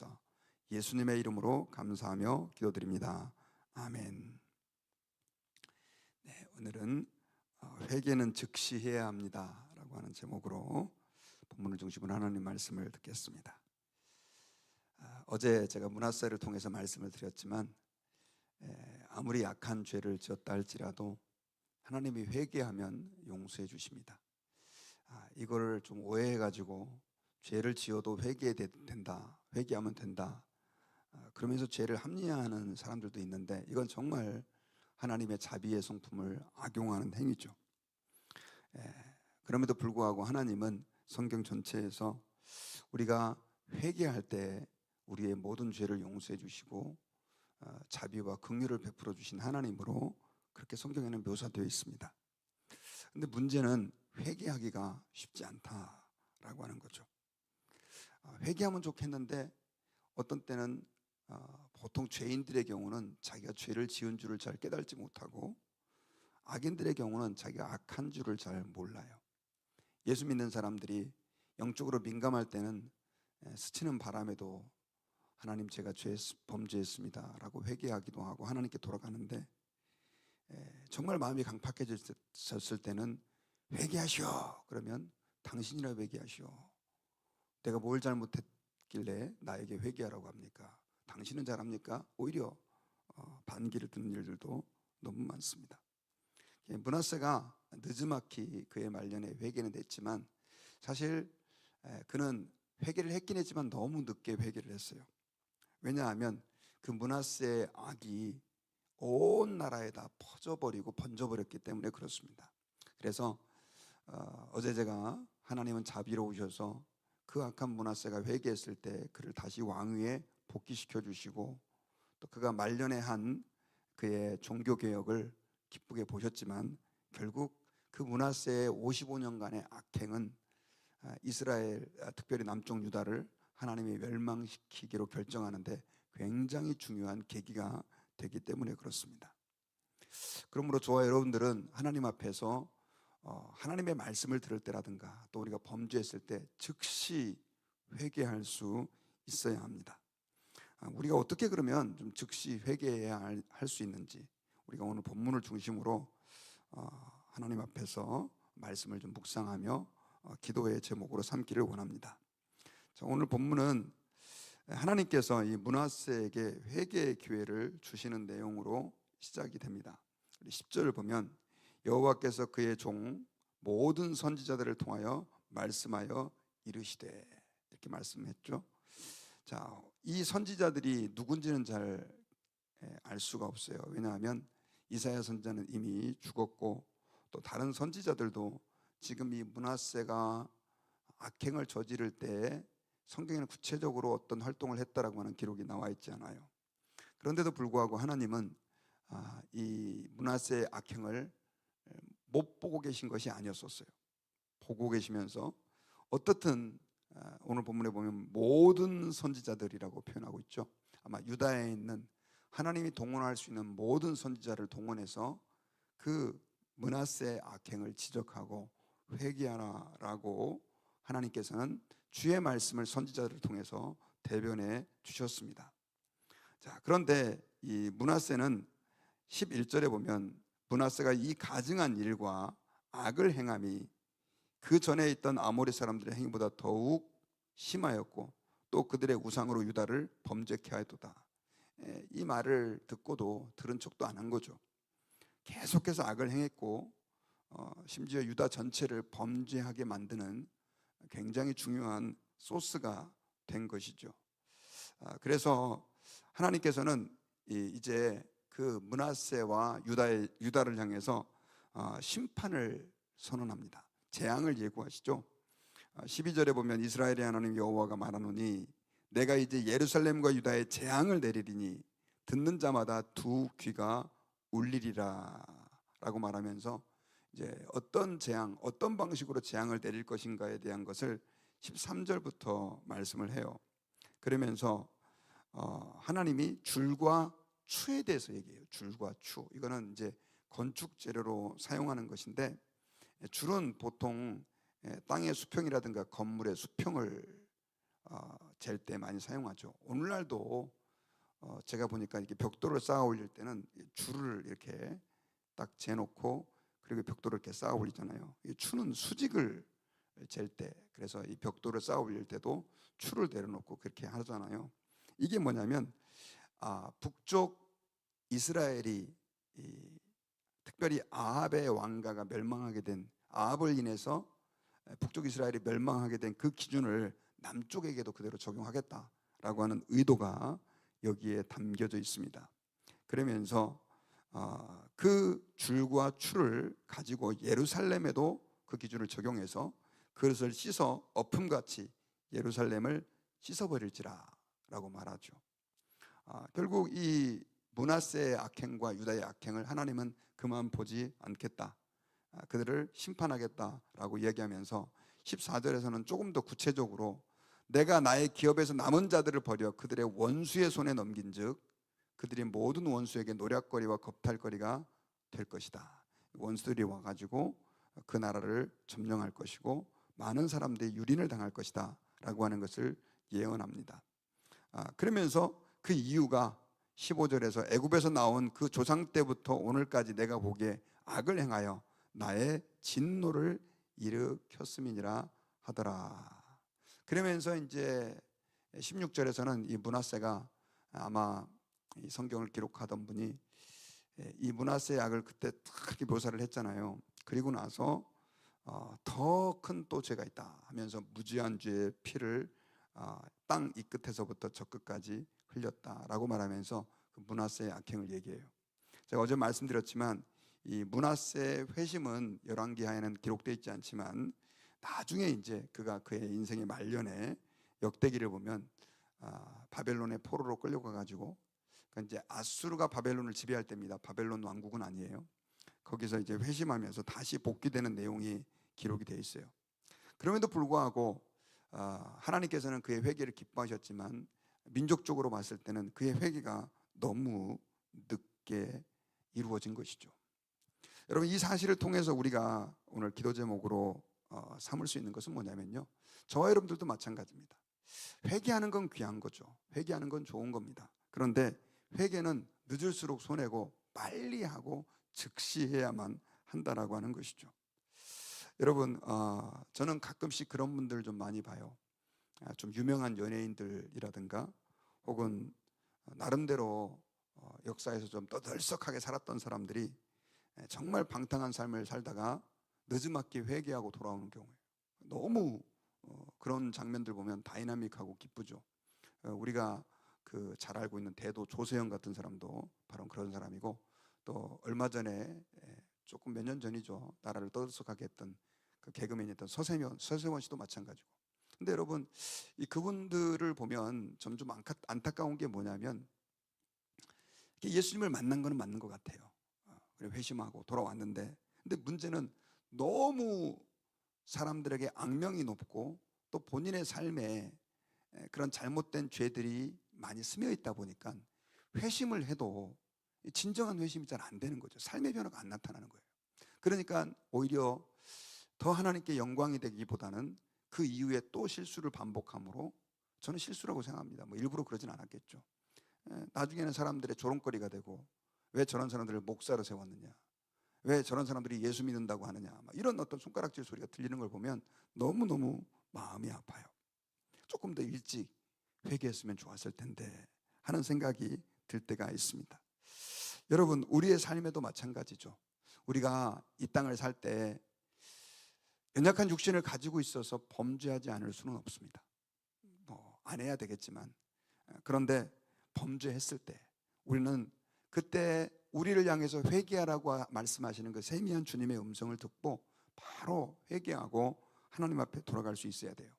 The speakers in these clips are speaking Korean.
주옵소서. 예수님의 이름으로 감사하며 기도드립니다. 아멘. 네, 오늘은 회개는 즉시 해야 합니다 라고 하는 제목으로 본문을 중심으로 하나님 말씀을 듣겠습니다. 어제 제가 문하세를 통해서 말씀을 드렸지만 아무리 약한 죄를 지었다 할지라도 하나님이 회개하면 용서해 주십니다. 이거를 좀 오해해가지고 죄를 지어도 회개된다, 회개하면 된다, 그러면서 죄를 합리화하는 사람들도 있는데, 이건 정말 하나님의 자비의 성품을 악용하는 행위죠. 그럼에도 불구하고 하나님은 성경 전체에서 우리가 회개할 때 우리의 모든 죄를 용서해 주시고 자비와 긍휼을 베풀어 주신 하나님으로 그렇게 성경에는 묘사되어 있습니다. 근데 문제는 회개하기가 쉽지 않다라고 하는 거죠. 회개하면 좋겠는데 어떤 때는 보통 죄인들의 경우는 자기가 죄를 지은 줄을 잘 깨달지 못하고, 악인들의 경우는 자기가 악한 줄을 잘 몰라요. 예수 믿는 사람들이 영적으로 민감할 때는 스치는 바람에도 하나님, 제가 범죄했습니다 라고 회개하기도 하고 하나님께 돌아가는데, 정말 마음이 강팍해졌을 때는 회개하시오 그러면 당신이나 회개하시오. 내가 뭘 잘못했길래 나에게 회개하라고 합니까? 당신은 잘합니까? 오히려 반기를 듣는 일들도 너무 많습니다. 므낫세가 느지막이 그의 말년에 회개는 됐지만, 사실 그는 회개를 했긴 했지만 너무 늦게 회개를 했어요. 왜냐하면 그 므낫세의 악이 온 나라에 다 퍼져버리고 번져버렸기 때문에 그렇습니다. 그래서 어제 제가 하나님은 자비로우셔서 그 악한 므낫세가 회개했을 때 그를 다시 왕위에 복귀시켜 주시고, 또 그가 말년에 한 그의 종교개혁을 기쁘게 보셨지만, 결국 그 므낫세의 55년간의 악행은 이스라엘, 특별히 남쪽 유다를 하나님이 멸망시키기로 결정하는데 굉장히 중요한 계기가 되기 때문에 그렇습니다. 그러므로 저와 여러분들은 하나님 앞에서 하나님의 말씀을 들을 때라든가 또 우리가 범죄했을 때 즉시 회개할 수 있어야 합니다. 우리가 어떻게 그러면 좀 즉시 회개해야 할 수 있는지, 우리가 오늘 본문을 중심으로 하나님 앞에서 말씀을 좀 묵상하며 기도의 제목으로 삼기를 원합니다. 자, 오늘 본문은 하나님께서 이 므낫세에게 회개의 기회를 주시는 내용으로 시작이 됩니다. 10절을 보면 여호와께서 그의 종 모든 선지자들을 통하여 말씀하여 이르시되, 이렇게 말씀했죠. 자, 이 선지자들이 누군지는 잘 알 수가 없어요. 왜냐하면 이사야 선지자는 이미 죽었고, 또 다른 선지자들도 지금 이 므낫세가 악행을 저지를 때 성경에는 구체적으로 어떤 활동을 했다라고 하는 기록이 나와 있지 않아요. 그런데도 불구하고 하나님은 이 므낫세의 악행을 못 보고 계신 것이 아니었었어요. 보고 계시면서 어떻든 오늘 본문에 보면 모든 선지자들이라고 표현하고 있죠. 아마 유다에 있는 하나님이 동원할 수 있는 모든 선지자를 동원해서 그 므낫세의 악행을 지적하고 회개하라라고 하나님께서는 주의 말씀을 선지자들을 통해서 대변해 주셨습니다. 자, 그런데 이 므낫세는 11절에 보면 므낫세가 이 가증한 일과 악을 행함이 그 전에 있던 아모리 사람들의 행위보다 더욱 심하였고, 또 그들의 우상으로 유다를 범죄케 하였도다. 이 말을 듣고도 들은 척도 안 한 거죠. 계속해서 악을 행했고 심지어 유다 전체를 범죄하게 만드는 굉장히 중요한 소스가 된 것이죠. 그래서 하나님께서는 이제 그 므낫세와 유다를 향해서 심판을 선언합니다. 재앙을 예고하시죠. 12절에 보면 이스라엘의 하나님 여호와가 말하노니 내가 이제 예루살렘과 유다에 재앙을 내리리니 듣는 자마다 두 귀가 울리리라 라고 말하면서 이제 어떤 재앙, 어떤 방식으로 재앙을 내릴 것인가에 대한 것을 13절부터 말씀을 해요. 그러면서 하나님이 줄과 추에 대해서 얘기해요. 줄과 추, 이거는 이제 건축 재료로 사용하는 것인데, 줄은 보통 땅의 수평이라든가 건물의 수평을 잴 때 많이 사용하죠. 오늘날도 제가 보니까 이렇게 벽돌을 쌓아 올릴 때는 줄을 이렇게 딱 재놓고 그리고 벽돌을 이렇게 쌓아 올리잖아요. 이 추는 수직을 잴 때, 그래서 이 벽돌을 쌓아 올릴 때도 추를 내려놓고 그렇게 하잖아요. 이게 뭐냐면 북쪽 이스라엘이 특별히 아합의 왕가가 멸망하게 된, 아합을 인해서 북쪽 이스라엘이 멸망하게 된 그 기준을 남쪽에게도 그대로 적용하겠다라고 하는 의도가 여기에 담겨져 있습니다. 그러면서 그 줄과 추를 가지고 예루살렘에도 그 기준을 적용해서 그것을 씻어 엎음같이 예루살렘을 씻어버릴지라 라고 말하죠. 결국 이 므낫세의 악행과 유다의 악행을 하나님은 그만 보지 않겠다, 그들을 심판하겠다라고 이야기하면서 14절에서는 조금 더 구체적으로 내가 나의 기업에서 남은 자들을 버려 그들의 원수의 손에 넘긴즉 그들이 모든 원수에게 노략거리와 겁탈거리가 될 것이다. 원수들이 와가지고 그 나라를 점령할 것이고 많은 사람들이 유린을 당할 것이다 라고 하는 것을 예언합니다. 그러면서 그 이유가 15절에서 애굽에서 나온 그 조상 때부터 오늘까지 내가 보기에 악을 행하여 나의 진노를 일으켰음이니라 하더라. 그러면서 이제 16절에서는 이 므낫세가, 아마 이 성경을 기록하던 분이 이 므낫세의 악을 그때 그렇게 묘사를 했잖아요. 그리고 나서 더 큰 또 죄가 있다 하면서 무지한 죄의 피를 땅 이 끝에서부터 저 끝까지 흘렸다라고 말하면서 그 므낫세의 악행을 얘기해요. 제가 어제 말씀드렸지만 이 므낫세의 회심은 열왕기하에는 기록되어 있지 않지만 나중에 이제 그가 그의 인생의 말년에 역대기를 보면 바벨론의 포로로 끌려가 가지고, 그러니까 이제 아수르가 바벨론을 지배할 때입니다. 바벨론 왕국은 아니에요. 거기서 이제 회심하면서 다시 복귀되는 내용이 기록이 되어 있어요. 그럼에도 불구하고 하나님께서는 그의 회개를 기뻐하셨지만 민족적으로 봤을 때는 그의 회개가 너무 늦게 이루어진 것이죠. 여러분, 이 사실을 통해서 우리가 오늘 기도 제목으로 삼을 수 있는 것은 뭐냐면요, 저와 여러분들도 마찬가지입니다. 회개하는 건 귀한 거죠. 회개하는 건 좋은 겁니다. 그런데 회개는 늦을수록 손해고 빨리 하고 즉시 해야만 한다라고 하는 것이죠. 여러분, 저는 가끔씩 그런 분들 좀 많이 봐요. 좀 유명한 연예인들이라든가 혹은 나름대로 역사에서 좀 떠들썩하게 살았던 사람들이 정말 방탕한 삶을 살다가 늦지막히 회개하고 돌아오는 경우예요. 너무 그런 장면들 보면 다이나믹하고 기쁘죠. 우리가 그 잘 알고 있는 대도 조세영 같은 사람도 바로 그런 사람이고, 또 얼마 전에 조금 몇 년 전이죠, 나라를 떠들썩하게 했던 그 개그맨이었던 서세원 씨도 마찬가지고. 근데 여러분, 이 그분들을 보면 점점 안타까운 게 뭐냐면 예수님을 만난 거는 맞는 것 같아요. 그리고 회심하고 돌아왔는데, 근데 문제는 너무 사람들에게 악명이 높고 또 본인의 삶에 그런 잘못된 죄들이 많이 스며 있다 보니까 회심을 해도 진정한 회심이 잘 안 되는 거죠. 삶의 변화가 안 나타나는 거예요. 그러니까 오히려 더 하나님께 영광이 되기보다는 그 이후에 또 실수를 반복함으로, 저는 실수라고 생각합니다. 뭐 일부러 그러진 않았겠죠. 나중에는 사람들의 조롱거리가 되고, 왜 저런 사람들을 목사로 세웠느냐, 왜 저런 사람들이 예수 믿는다고 하느냐, 이런 어떤 손가락질 소리가 들리는 걸 보면 너무너무 마음이 아파요. 조금 더 일찍 회개했으면 좋았을 텐데 하는 생각이 들 때가 있습니다. 여러분, 우리의 삶에도 마찬가지죠. 우리가 이 땅을 살 때 연약한 육신을 가지고 있어서 범죄하지 않을 수는 없습니다. 안 해야 되겠지만, 그런데 범죄했을 때 우리는 그때 우리를 향해서 회개하라고 말씀하시는 그 세미한 주님의 음성을 듣고 바로 회개하고 하나님 앞에 돌아갈 수 있어야 돼요.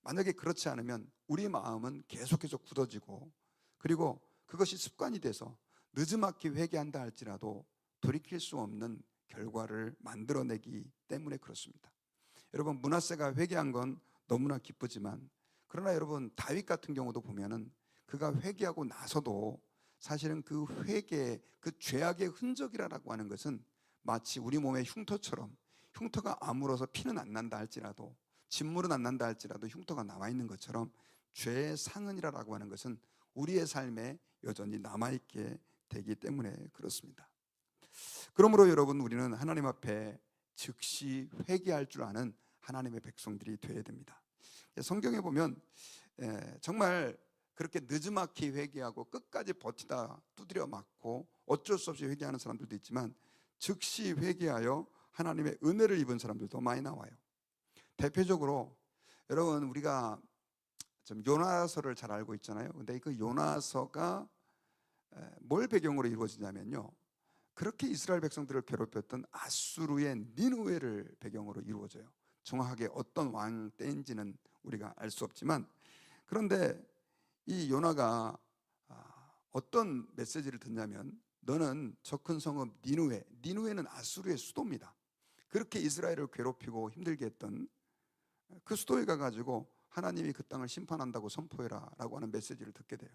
만약에 그렇지 않으면 우리 마음은 계속해서 굳어지고, 그리고 그것이 습관이 돼서 늦지막히 회개한다 할지라도 돌이킬 수 없는 결과를 만들어내기 때문에 그렇습니다. 여러분, 므낫세가 회개한 건 너무나 기쁘지만, 그러나 여러분, 다윗 같은 경우도 보면은 그가 회개하고 나서도 사실은 그 회개, 그 죄악의 흔적이라고 하는 것은 마치 우리 몸의 흉터처럼, 흉터가 아물어서 피는 안 난다 할지라도, 진물은 안 난다 할지라도 흉터가 남아 있는 것처럼 죄의 상흔이라고 하는 것은 우리의 삶에 여전히 남아있게 되기 때문에 그렇습니다. 그러므로 여러분, 우리는 하나님 앞에 즉시 회개할 줄 아는 하나님의 백성들이 되어야 됩니다. 성경에 보면 정말 그렇게 느지막이 회개하고 끝까지 버티다 두드려 맞고 어쩔 수 없이 회개하는 사람들도 있지만, 즉시 회개하여 하나님의 은혜를 입은 사람들도 많이 나와요. 대표적으로 여러분, 우리가 좀 요나서를 잘 알고 있잖아요. 근데 그 요나서가 뭘 배경으로 이루어지냐면요, 그렇게 이스라엘 백성들을 괴롭혔던 아수르의 니느웨를 배경으로 이루어져요. 정확하게 어떤 왕 때인지는 우리가 알 수 없지만, 그런데 이 요나가 어떤 메시지를 듣냐면, 너는 저 큰 성읍 니느웨는 아수르의 수도입니다. 그렇게 이스라엘을 괴롭히고 힘들게 했던 그 수도에 가가지고 하나님이 그 땅을 심판한다고 선포해라 라고 하는 메시지를 듣게 돼요.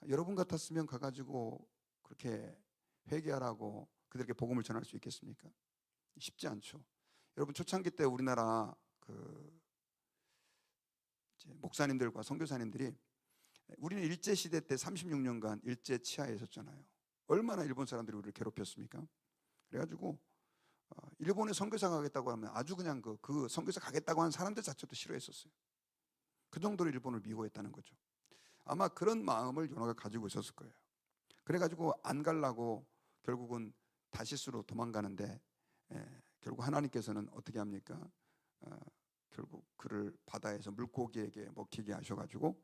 여러분 같았으면 가가지고 그렇게 회개하라고 그들에게 복음을 전할 수 있겠습니까? 쉽지 않죠. 여러분, 초창기 때 우리나라 목사님들과 선교사님들이, 우리는 일제시대 때 36년간 일제 치하에 있었잖아요. 얼마나 일본 사람들이 우리를 괴롭혔습니까? 그래가지고 일본에 선교사 가겠다고 하면 아주 그냥 그 선교사 가겠다고 하는 사람들 자체도 싫어했었어요. 그 정도로 일본을 미워했다는 거죠. 아마 그런 마음을 요나가 가지고 있었을 거예요. 그래가지고 안 가려고 결국은 다시스로 도망가는데, 결국 하나님께서는 어떻게 합니까? 결국 그를 바다에서 물고기에게 먹히게 하셔가지고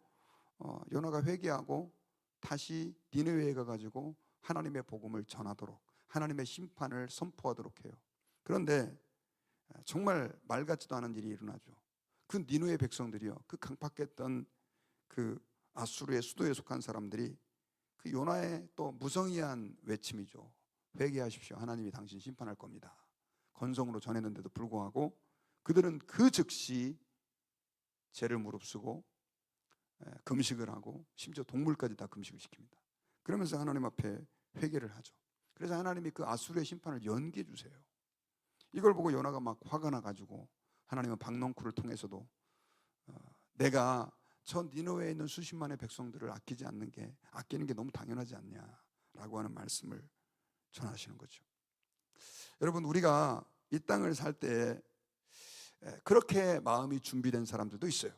요나가 회개하고 다시 니느웨에 가가지고 하나님의 복음을 전하도록, 하나님의 심판을 선포하도록 해요. 그런데 정말 말 같지도 않은 일이 일어나죠. 그 니느웨 백성들이요, 그 강팍했던 그 아수르의 수도에 속한 사람들이 그 요나의 또 무성의한 외침이죠. 회개하십시오. 하나님이 당신 심판할 겁니다. 건성으로 전했는데도 불구하고 그들은 그 즉시 죄를 무릅쓰고 금식을 하고, 심지어 동물까지 다 금식을 시킵니다. 그러면서 하나님 앞에 회개를 하죠. 그래서 하나님이 그 아수르의 심판을 연기해 주세요. 이걸 보고 요나가 막 화가 나가지고, 하나님은 박넝쿨을 통해서도 내가 저 니느웨에 있는 수십만의 백성들을 아끼는 게 너무 당연하지 않냐라고 하는 말씀을 전하시는 거죠. 여러분, 우리가 이 땅을 살 때 그렇게 마음이 준비된 사람들도 있어요.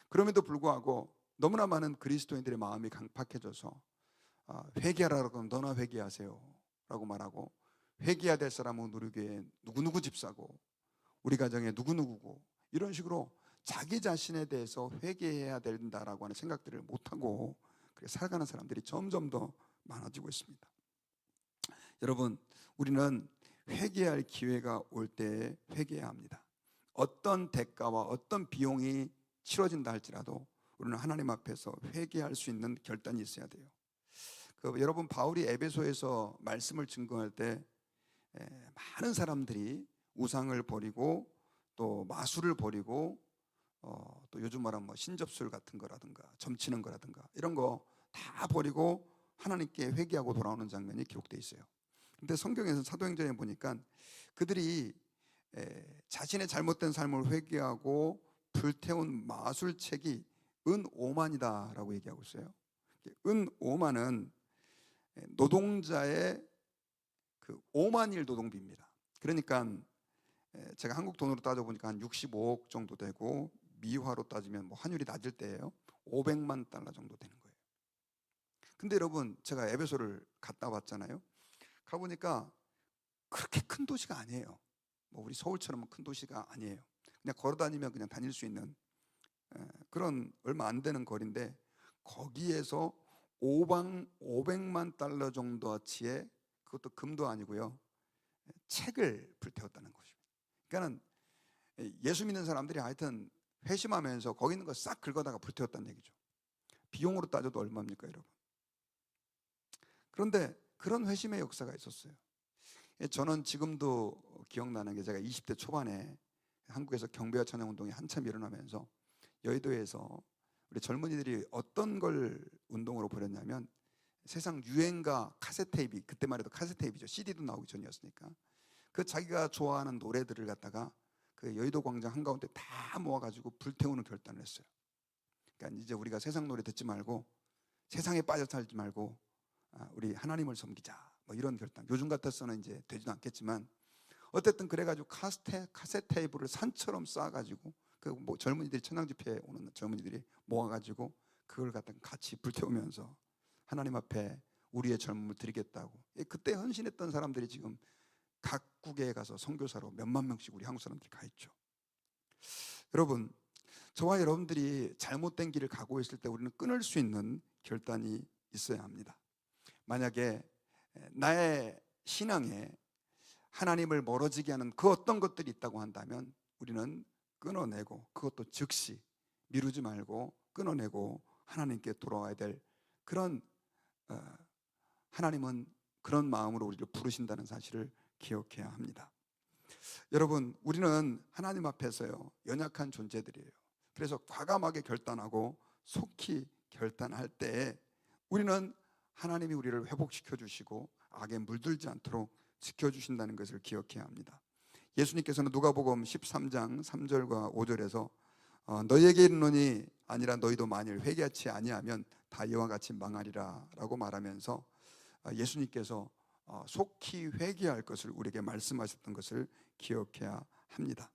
그럼에도 불구하고 너무나 많은 그리스도인들의 마음이 강팍해져서 회개하라고 하면 너나 회개하세요 라고 말하고, 회개해야 될 사람은 우리 교회에 누구누구 집사고 우리 가정에 누구누구고, 이런 식으로 자기 자신에 대해서 회개해야 된다라고 하는 생각들을 못하고 그렇게 살아가는 사람들이 점점 더 많아지고 있습니다. 여러분, 우리는 회개할 기회가 올 때 회개해야 합니다. 어떤 대가와 어떤 비용이 치러진다 할지라도 우리는 하나님 앞에서 회개할 수 있는 결단이 있어야 돼요. 여러분, 바울이 에베소에서 말씀을 증거할 때 많은 사람들이 우상을 버리고 또 마술을 버리고 또 요즘 말하면 뭐 신접술 같은 거라든가 점치는 거라든가 이런 거 다 버리고 하나님께 회개하고 돌아오는 장면이 기록되어 있어요. 근데 성경에서 사도행전에 보니까 그들이 자신의 잘못된 삶을 회개하고 불태운 마술책이 은 5만이다 라고 얘기하고 있어요. 은 5만은 노동자의 그 5만일 노동비입니다. 그러니까 제가 한국 돈으로 따져보니까 한 65억 정도 되고, 미화로 따지면 뭐 환율이 낮을 때예요, 500만 달러 정도 되는 거예요. 근데 여러분, 제가 에베소를 갔다 왔잖아요. 가보니까 그렇게 큰 도시가 아니에요. 뭐 우리 서울처럼 큰 도시가 아니에요. 그냥 걸어다니면 그냥 다닐 수 있는 그런 얼마 안 되는 거리인데, 거기에서 500만 달러 정도어치의, 그것도 금도 아니고요, 책을 불태웠다는 것입니다. 그러니까는 예수 믿는 사람들이 하여튼 회심하면서 거기 있는 거 싹 긁어다가 불태웠다는 얘기죠. 비용으로 따져도 얼마입니까, 여러분? 그런데 그런 회심의 역사가 있었어요. 저는 지금도 기억나는 게, 제가 20대 초반에 한국에서 경배와 찬양 운동이 한참 일어나면서 여의도에서 우리 젊은이들이 어떤 걸 운동으로 벌였냐면, 세상 유행가 카세테이프, 그때만 해도 카세테이프죠. CD도 나오기 전이었으니까 그 자기가 좋아하는 노래들을 갖다가 그 여의도 광장 한가운데 다 모아가지고 불태우는 결단을 했어요. 그러니까 이제 우리가 세상 노래 듣지 말고 세상에 빠져 살지 말고 우리 하나님을 섬기자, 뭐 이런 결단. 요즘 같아서는 이제 되지도 않겠지만 어쨌든 그래가지고 카세트 테이프를 산처럼 쌓아가지고 그 뭐 젊은이들이 천당 집회에 오는 젊은이들이 모아가지고 그걸 갖다 같이 불태우면서 하나님 앞에 우리의 젊음을 드리겠다고. 그때 헌신했던 사람들이 지금 각국에 가서 선교사로 몇만 명씩 우리 한국 사람들이 가 있죠. 여러분, 저와 여러분들이 잘못된 길을 가고 있을 때 우리는 끊을 수 있는 결단이 있어야 합니다. 만약에 나의 신앙에 하나님을 멀어지게 하는 그 어떤 것들이 있다고 한다면 우리는 끊어내고, 그것도 즉시 미루지 말고 끊어내고 하나님께 돌아와야 될 그런, 하나님은 그런 마음으로 우리를 부르신다는 사실을 기억해야 합니다. 여러분, 우리는 하나님 앞에서요 연약한 존재들이에요. 그래서 과감하게 결단하고 속히 결단할 때 우리는 하나님이 우리를 회복시켜 주시고 악에 물들지 않도록 지켜주신다는 것을 기억해야 합니다. 예수님께서는 누가복음 13장 3절과 5절에서 너희에게 이르노니 아니라 너희도 만일 회개하지 아니하면 다 이와 같이 망하리라 라고 말하면서 예수님께서 속히 회개할 것을 우리에게 말씀하셨던 것을 기억해야 합니다.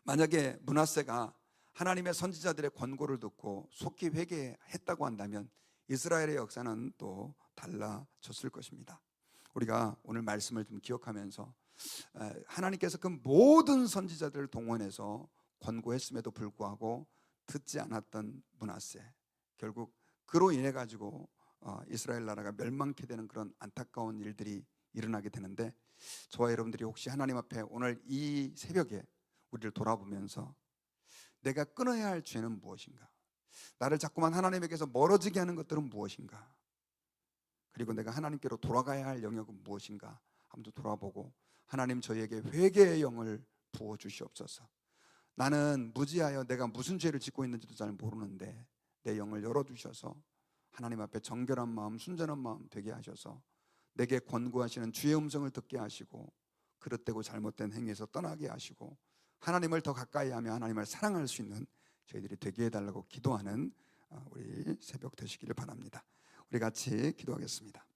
만약에 므낫세가 하나님의 선지자들의 권고를 듣고 속히 회개했다고 한다면 이스라엘의 역사는 또 달라졌을 것입니다. 우리가 오늘 말씀을 좀 기억하면서 하나님께서 그 모든 선지자들을 동원해서 권고했음에도 불구하고 듣지 않았던 므낫세, 결국 그로 인해 가지고 이스라엘 나라가 멸망케 되는 그런 안타까운 일들이 일어나게 되는데, 저와 여러분들이 혹시 하나님 앞에 오늘 이 새벽에 우리를 돌아보면서 내가 끊어야 할 죄는 무엇인가, 나를 자꾸만 하나님에게서 멀어지게 하는 것들은 무엇인가, 그리고 내가 하나님께로 돌아가야 할 영역은 무엇인가 한번 돌아보고, 하나님 저희에게 회개의 영을 부어주시옵소서. 나는 무지하여 내가 무슨 죄를 짓고 있는지도 잘 모르는데 내 영을 열어주셔서 하나님 앞에 정결한 마음, 순전한 마음 되게 하셔서 내게 권고하시는 주의 음성을 듣게 하시고 그릇되고 잘못된 행위에서 떠나게 하시고 하나님을 더 가까이 하며 하나님을 사랑할 수 있는 저희들이 되게 해달라고 기도하는 우리 새벽 되시기를 바랍니다. 우리 같이 기도하겠습니다.